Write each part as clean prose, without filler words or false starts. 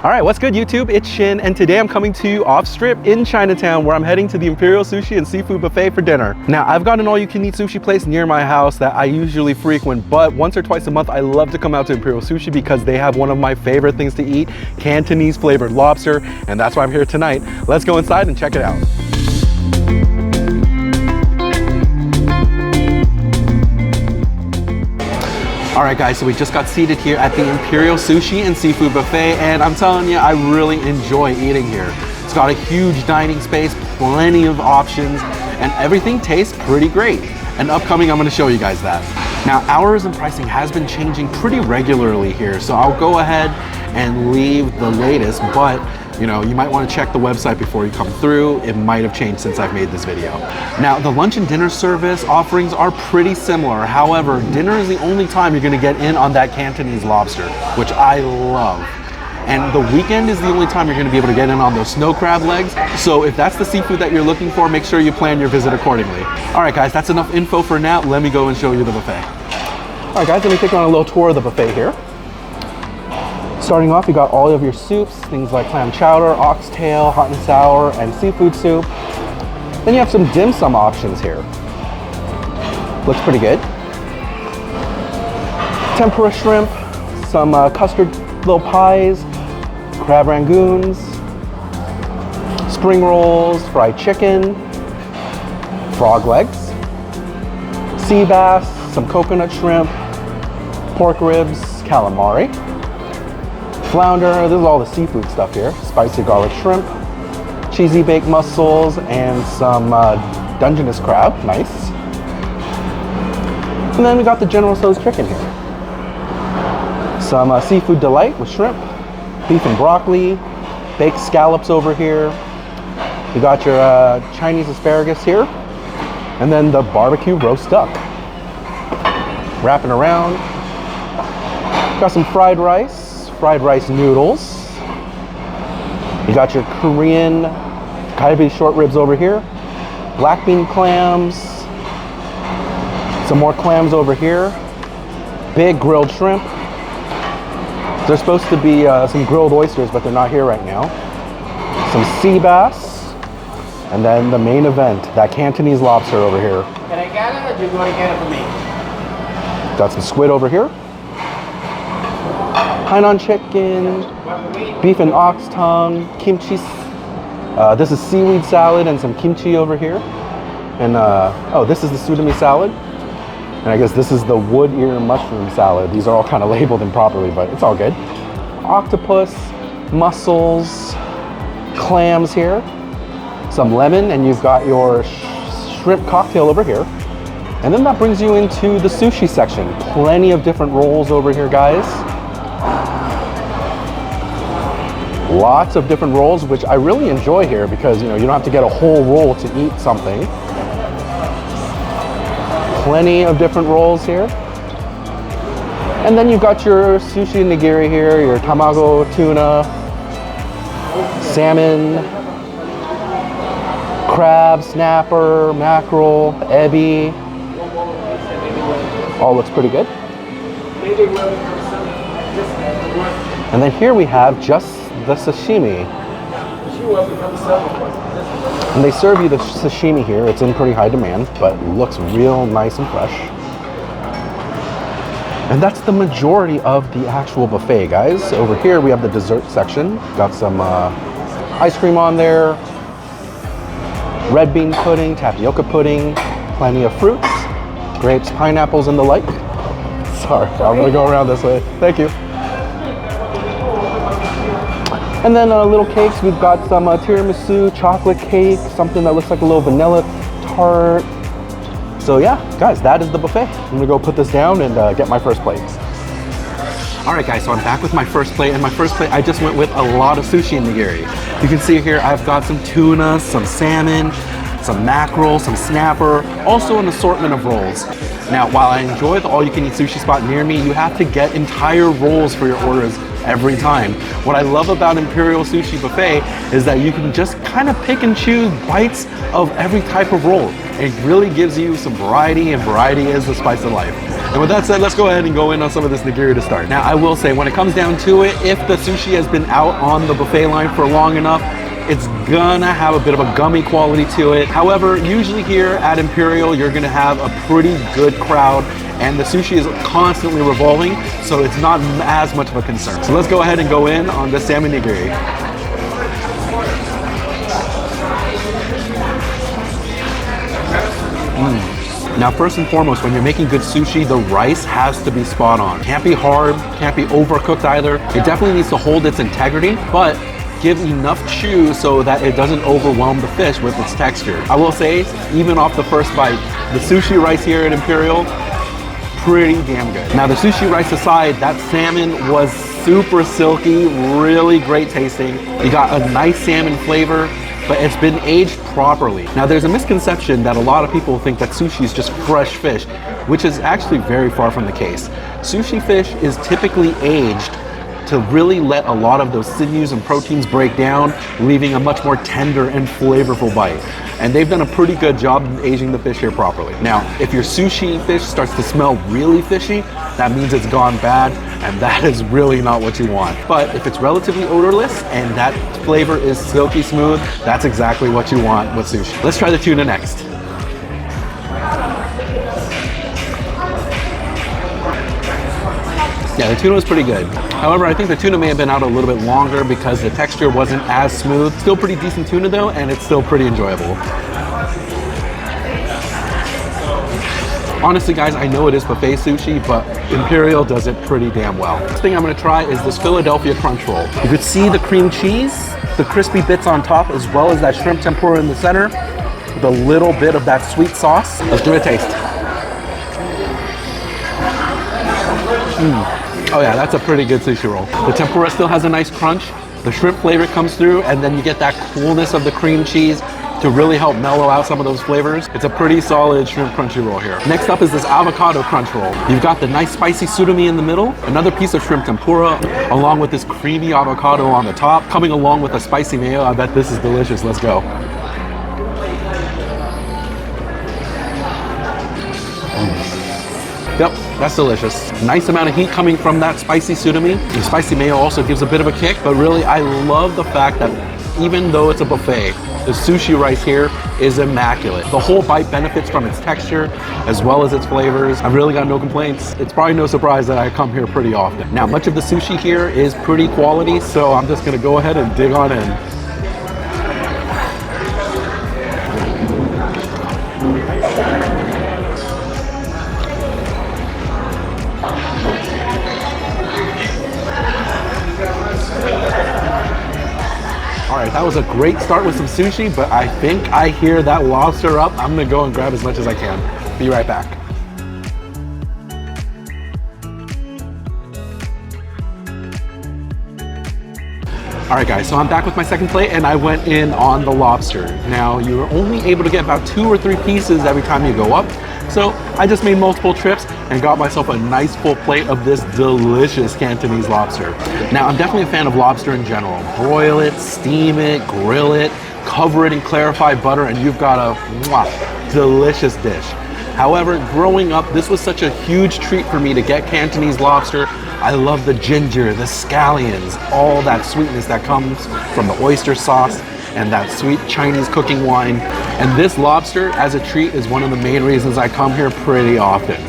All right, what's good YouTube? It's Shin, and today I'm coming to you off strip in Chinatown where I'm heading to the Imperial Sushi and Seafood Buffet for dinner. Now, I've got an all-you-can-eat sushi place near my house that I usually frequent, but once or twice a month, I love to come out to Imperial Sushi because they have one of my favorite things to eat, Cantonese flavored lobster, and that's why I'm here tonight. Let's go inside and check it out. All right guys, so we just got seated here at the Imperial Sushi and Seafood Buffet, and I'm telling you, I really enjoy eating here. It's got a huge dining space, plenty of options, and everything tastes pretty great. And upcoming, I'm gonna show you guys that. Now, hours and pricing has been changing pretty regularly here, so I'll go ahead and leave the latest, but you know, you might want to check the website before you come through. It might have changed since I've made this video. Now, the lunch and dinner service offerings are pretty similar. However, dinner is the only time you're going to get in on that Cantonese lobster, which I love. And the weekend is the only time you're going to be able to get in on those snow crab legs. So if that's the seafood that you're looking for, make sure you plan your visit accordingly. All right, guys, that's enough info for now. Let me go and show you the buffet. All right, guys, let me take you on a little tour of the buffet here. Starting off, you got all of your soups, things like clam chowder, oxtail, hot and sour, and seafood soup. Then you have some dim sum options here. Looks pretty good. Tempura shrimp, some custard little pies, crab rangoons, spring rolls, fried chicken, frog legs, sea bass, some coconut shrimp, pork ribs, calamari, flounder. This is all the seafood stuff here. Spicy garlic shrimp, cheesy baked mussels, and some Dungeness crab. Nice. And then we got the General Tso's chicken here. Some seafood delight with shrimp, beef and broccoli, baked scallops over here. You got your Chinese asparagus here, and then the barbecue roast duck. Wrapping around, got some fried rice noodles. You got your Korean kalbi short ribs over here, black bean clams, some more clams over here, big grilled shrimp. There's supposed to be some grilled oysters, but they're not here right now. Some sea bass, and then the main event, that Cantonese lobster over here. Can I get it, or do you want to get it for me? Got some squid over here. Hainan chicken, beef and ox tongue, kimchi. This is seaweed salad and some kimchi over here. And oh, this is the sudami salad. And I guess this is the wood ear mushroom salad. These are all kind of labeled improperly, but it's all good. Octopus, mussels, clams here, some lemon, and you've got your shrimp cocktail over here. And then that brings you into the sushi section. Plenty of different rolls over here, guys. Lots of different rolls, which I really enjoy here because you know you don't have to get a whole roll to eat something. Plenty of different rolls here. And then you've got your sushi nigiri here, your tamago tuna, salmon, crab, snapper, mackerel, ebi. All looks pretty good. And then here we have just the sashimi. And they serve you the sashimi here. It's in pretty high demand, but looks real nice and fresh. And that's the majority of the actual buffet, guys. Over here we have the dessert section. Got some ice cream on there, red bean pudding, tapioca pudding, plenty of fruits, grapes, pineapples, and the like. Sorry, I'm gonna go around this way. Thank you. And then little cakes, we've got some tiramisu, chocolate cake, something that looks like a little vanilla tart. So yeah, guys, that is the buffet. I'm gonna go put this down and get my first plate. All right, guys, so I'm back with my first plate, and my first plate, I just went with a lot of sushi and nigiri. You can see here, I've got some tuna, some salmon, some mackerel, some snapper, also an assortment of rolls. Now, while I enjoy the all-you-can-eat sushi spot near me, you have to get entire rolls for your orders every time. What I love about Imperial Sushi Buffet is that you can just kind of pick and choose bites of every type of roll. It really gives you some variety, and variety is the spice of life. And with that said, let's go ahead and go in on some of this nigiri to start. Now, I will say, when it comes down to it, if the sushi has been out on the buffet line for long enough, it's gonna have a bit of a gummy quality to it. However, usually here at Imperial, you're gonna have a pretty good crowd, and the sushi is constantly revolving, so it's not as much of a concern. So let's go ahead and go in on the salmon nigiri. Now, first and foremost, when you're making good sushi, the rice has to be spot on. Can't be hard, can't be overcooked either. It definitely needs to hold its integrity, but give enough chew so that it doesn't overwhelm the fish with its texture. I will say, even off the first bite, the sushi rice here at Imperial, pretty damn good. Now, the sushi rice aside, that salmon was super silky, really great tasting. You got a nice salmon flavor, but it's been aged properly. Now, there's a misconception that a lot of people think that sushi is just fresh fish, which is actually very far from the case. Sushi fish is typically aged to really let a lot of those sinews and proteins break down, leaving a much more tender and flavorful bite. And they've done a pretty good job of aging the fish here properly. Now, if your sushi fish starts to smell really fishy, that means it's gone bad, and that is really not what you want. But if it's relatively odorless and that flavor is silky smooth, that's exactly what you want with sushi. Let's try the tuna next. Yeah, the tuna was pretty good. However, I think the tuna may have been out a little bit longer because the texture wasn't as smooth. Still pretty decent tuna though, and it's still pretty enjoyable. Honestly, guys, I know it is buffet sushi, but Imperial does it pretty damn well. Next thing I'm gonna try is this Philadelphia crunch roll. You could see the cream cheese, the crispy bits on top, as well as that shrimp tempura in the center, with a little bit of that sweet sauce. Let's give it a taste. Oh yeah, that's a pretty good sushi roll. The tempura still has a nice crunch. The shrimp flavor comes through, and then you get that coolness of the cream cheese to really help mellow out some of those flavors. It's a pretty solid shrimp crunchy roll here. Next up is this avocado crunch roll. You've got the nice spicy surimi in the middle, another piece of shrimp tempura, along with this creamy avocado on the top, coming along with a spicy mayo. I bet this is delicious. Let's go. Yep, that's delicious. Nice amount of heat coming from that spicy surimi. The spicy mayo also gives a bit of a kick, but really I love the fact that even though it's a buffet, the sushi rice here is immaculate. The whole bite benefits from its texture as well as its flavors. I've really got no complaints. It's probably no surprise that I come here pretty often. Now, much of the sushi here is pretty quality, so I'm just gonna go ahead and dig on in. All right, that was a great start with some sushi, but I think I hear that lobster up. I'm gonna go and grab as much as I can. Be right back. All right, guys, so I'm back with my second plate, and I went in on the lobster. Now, you're only able to get about 2 or 3 pieces every time you go up, so I just made multiple trips and got myself a nice full plate of this delicious Cantonese lobster. Now, I'm definitely a fan of lobster in general. Broil it, steam it, grill it, cover it in clarified butter, and you've got a delicious dish. However, growing up, this was such a huge treat for me to get Cantonese lobster. I love the ginger, the scallions, all that sweetness that comes from the oyster sauce and that sweet Chinese cooking wine. And this lobster as a treat is one of the main reasons I come here pretty often.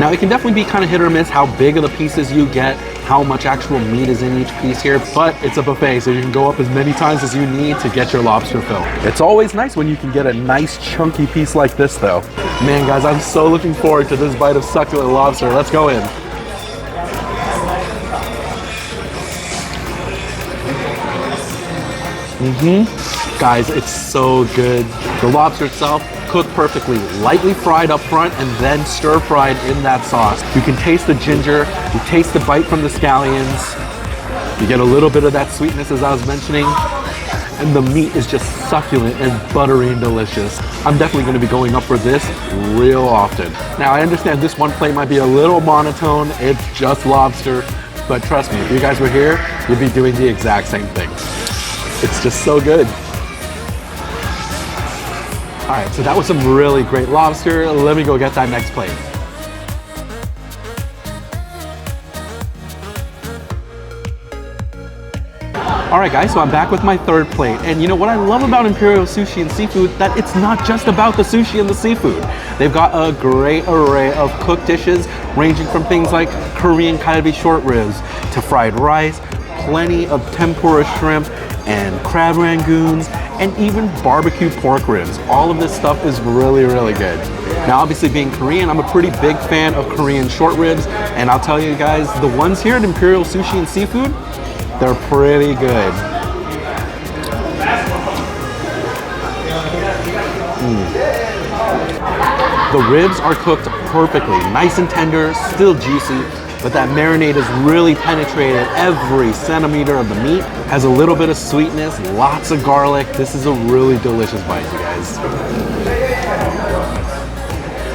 Now, it can definitely be kind of hit or miss how big of the pieces you get, how much actual meat is in each piece here, but it's a buffet, so you can go up as many times as you need to get your lobster fill. It's always nice when you can get a nice chunky piece like this though. Man, guys, I'm so looking forward to this bite of succulent lobster. Let's go in. Guys, it's so good. The lobster itself cooked perfectly, lightly fried up front and then stir fried in that sauce. You can taste the ginger, you taste the bite from the scallions, you get a little bit of that sweetness as I was mentioning, and the meat is just succulent and buttery and delicious. I'm definitely going to be going up for this real often. Now, I understand this one plate might be a little monotone, it's just lobster, but trust me, if you guys were here, you'd be doing the exact same thing. It's just so good. All right, so that was some really great lobster. Let me go get that next plate. All right guys, so I'm back with my third plate. And you know what I love about Imperial Sushi and seafood, that it's not just about the sushi and the seafood. They've got a great array of cooked dishes, ranging from things like Korean kalbi short ribs to fried rice, plenty of tempura shrimp and crab rangoons, and even barbecue pork ribs. All of this stuff is really, really good. Now, obviously being Korean, I'm a pretty big fan of Korean short ribs, and I'll tell you guys, the ones here at Imperial Sushi and Seafood, they're pretty good. The ribs are cooked perfectly, nice and tender, still juicy, but that marinade has really penetrated every centimeter of the meat. Has a little bit of sweetness, lots of garlic. This is a really delicious bite, you guys.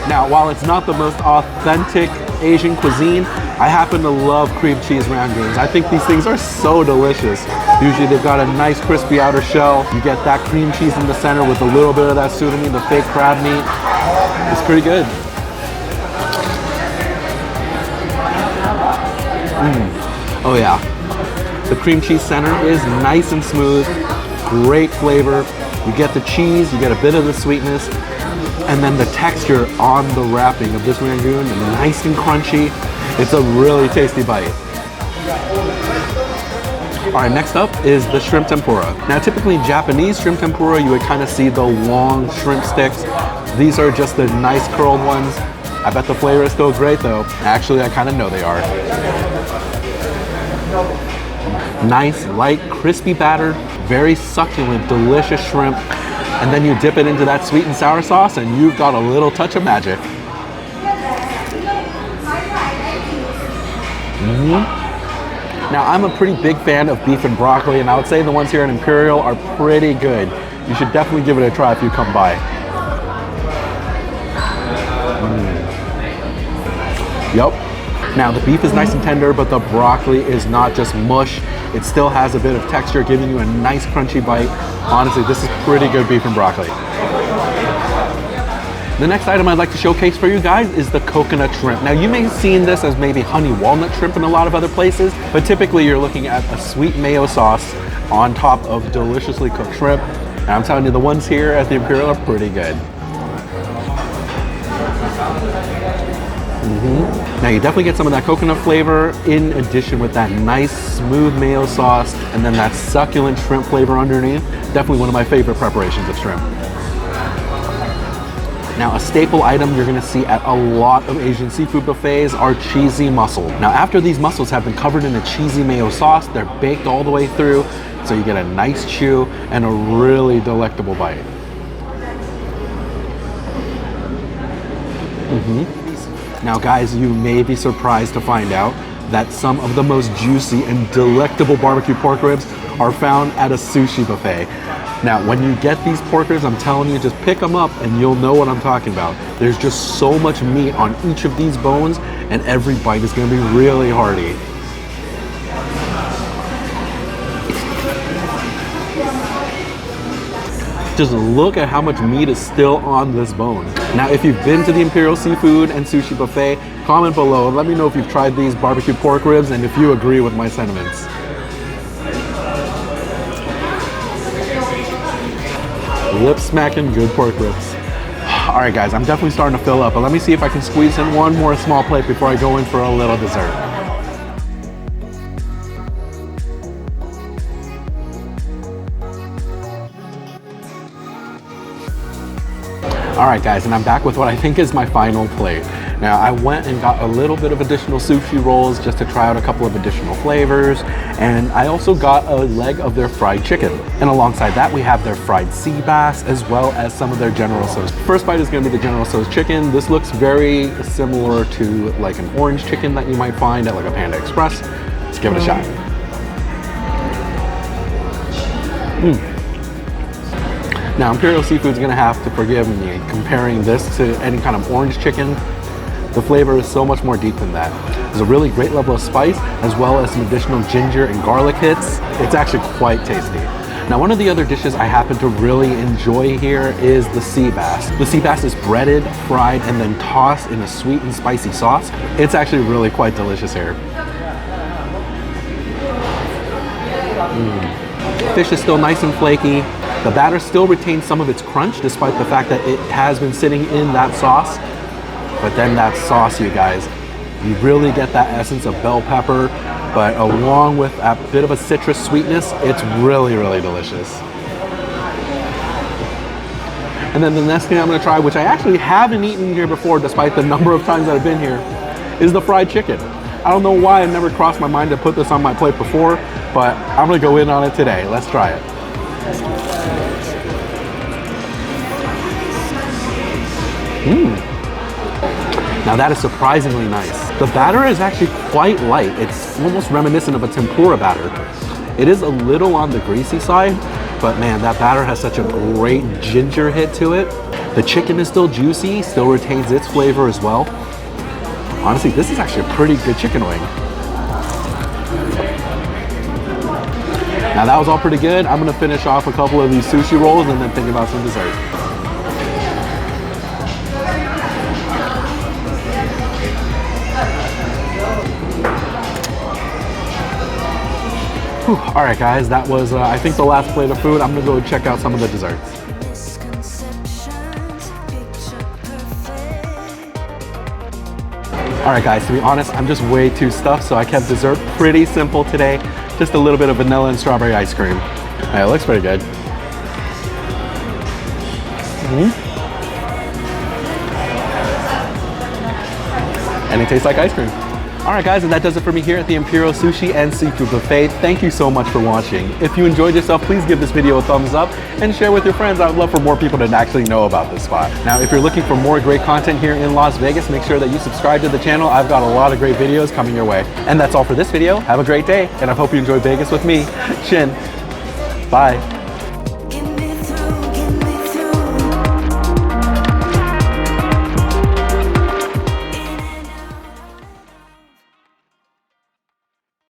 Now, while it's not the most authentic Asian cuisine, I happen to love cream cheese rangoons. I think these things are so delicious. Usually they've got a nice crispy outer shell. You get that cream cheese in the center with a little bit of that sudami, the fake crab meat. It's pretty good. Oh yeah. The cream cheese center is nice and smooth, great flavor. You get the cheese, you get a bit of the sweetness, and then the texture on the wrapping of this rangoon is nice and crunchy. It's a really tasty bite. All right, next up is the shrimp tempura. Now, typically in Japanese shrimp tempura, you would kind of see the long shrimp sticks. These are just the nice curled ones. I bet the flavor is still great though. Actually, I kind of know they are. Nice, light, crispy batter, very succulent, delicious shrimp. And then you dip it into that sweet and sour sauce and you've got a little touch of magic. Now, I'm a pretty big fan of beef and broccoli, and I would say the ones here at Imperial are pretty good. You should definitely give it a try if you come by. Yep. Now, the beef is nice and tender, but the broccoli is not just mush. It still has a bit of texture, giving you a nice crunchy bite. Honestly, this is pretty good beef and broccoli. The next item I'd like to showcase for you guys is the coconut shrimp. Now, you may have seen this as maybe honey walnut shrimp in a lot of other places, but typically you're looking at a sweet mayo sauce on top of deliciously cooked shrimp. And I'm telling you, the ones here at the Imperial are pretty good. Now, you definitely get some of that coconut flavor in addition with that nice smooth mayo sauce and then that succulent shrimp flavor underneath. Definitely one of my favorite preparations of shrimp. Now, a staple item you're gonna see at a lot of Asian seafood buffets are cheesy mussels. Now, after these mussels have been covered in a cheesy mayo sauce, they're baked all the way through, so you get a nice chew and a really delectable bite. Now, guys, you may be surprised to find out that some of the most juicy and delectable barbecue pork ribs are found at a sushi buffet. Now, when you get these pork ribs, I'm telling you, just pick them up and you'll know what I'm talking about. There's just so much meat on each of these bones, and every bite is gonna be really hearty. Just look at how much meat is still on this bone. Now, if you've been to the Imperial Seafood and Sushi Buffet, comment below and let me know if you've tried these barbecue pork ribs and if you agree with my sentiments. Lip smacking good pork ribs. All right, guys, I'm definitely starting to fill up, but let me see if I can squeeze in one more small plate before I go in for a little dessert. All right, guys, and I'm back with what I think is my final plate. Now, I went and got a little bit of additional sushi rolls just to try out a couple of additional flavors, and I also got a leg of their fried chicken. And alongside that, we have their fried sea bass, as well as some of their General Tso's. First bite is gonna be the General Tso's chicken. This looks very similar to like an orange chicken that you might find at like a Panda Express. Let's give it a shot. Now, Imperial Seafood's gonna have to forgive me comparing this to any kind of orange chicken. The flavor is so much more deep than that. There's a really great level of spice, as well as some additional ginger and garlic hits. It's actually quite tasty. Now, one of the other dishes I happen to really enjoy here is the sea bass. The sea bass is breaded, fried, and then tossed in a sweet and spicy sauce. It's actually really quite delicious here. Fish is still nice and flaky. The batter still retains some of its crunch despite the fact that it has been sitting in that sauce. But then that sauce, you guys, you really get that essence of bell pepper, but along with a bit of a citrus sweetness, it's really, really delicious. And then the next thing I'm gonna try, which I actually haven't eaten here before despite the number of times that I've been here, is the fried chicken. I don't know why it never crossed my mind to put this on my plate before, but I'm gonna go in on it today. Let's try it. Now that is surprisingly nice. The batter is actually quite light. It's almost reminiscent of a tempura batter. It is a little on the greasy side, but man, that batter has such a great ginger hit to it. The chicken is still juicy, still retains its flavor as well. Honestly, this is actually a pretty good chicken wing. Now that was all pretty good. I'm gonna finish off a couple of these sushi rolls and then think about some dessert. Whew. All right, guys, that was, I think, the last plate of food. I'm gonna go check out some of the desserts. All right, guys, to be honest, I'm just way too stuffed, so I kept dessert pretty simple today. Just a little bit of vanilla and strawberry ice cream. It looks pretty good. And it tastes like ice cream. All right, guys, and that does it for me here at the Imperial Sushi and Seafood Buffet. Thank you so much for watching. If you enjoyed yourself, please give this video a thumbs up and share with your friends. I would love for more people to actually know about this spot. Now, if you're looking for more great content here in Las Vegas, make sure that you subscribe to the channel. I've got a lot of great videos coming your way. And that's all for this video. Have a great day, and I hope you enjoy Vegas with me, Shin. Bye.